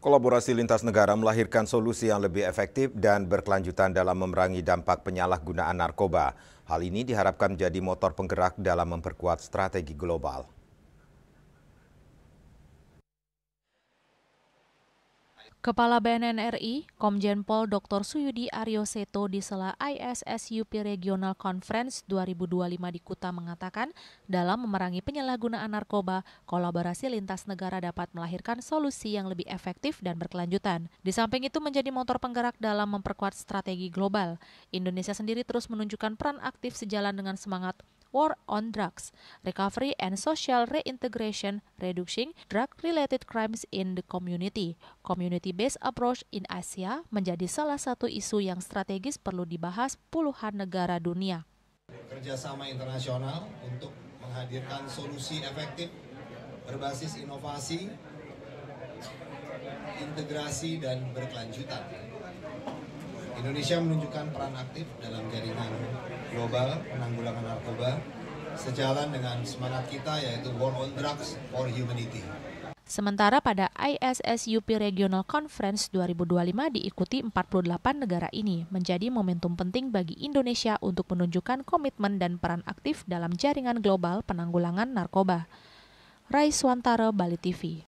Kolaborasi lintas negara melahirkan solusi yang lebih efektif dan berkelanjutan dalam memerangi dampak penyalahgunaan narkoba. Hal ini diharapkan menjadi motor penggerak dalam memperkuat strategi global. Kepala BNN RI, Komjen Pol Dr. Suyudi Aryo Seto di sela ISSUP Regional Conference 2025 di Kuta mengatakan, dalam memerangi penyalahgunaan narkoba, kolaborasi lintas negara dapat melahirkan solusi yang lebih efektif dan berkelanjutan. Di samping itu menjadi motor penggerak dalam memperkuat strategi global. Indonesia sendiri terus menunjukkan peran aktif sejalan dengan semangat War on Drugs, Recovery and Social Reintegration, Reducing Drug-Related Crimes in the Community. Community-based approach in Asia menjadi salah satu isu yang strategis perlu dibahas puluhan negara dunia. Kerjasama internasional untuk menghadirkan solusi efektif berbasis inovasi, integrasi, dan berkelanjutan. Indonesia menunjukkan peran aktif dalam jaringan global penanggulangan narkoba sejalan dengan semangat kita yaitu War on Drugs for Humanity. Sementara pada ISSUP Regional Conference 2025 diikuti 48 negara ini menjadi momentum penting bagi Indonesia untuk menunjukkan komitmen dan peran aktif dalam jaringan global penanggulangan narkoba. Rai Swantara, Bali TV.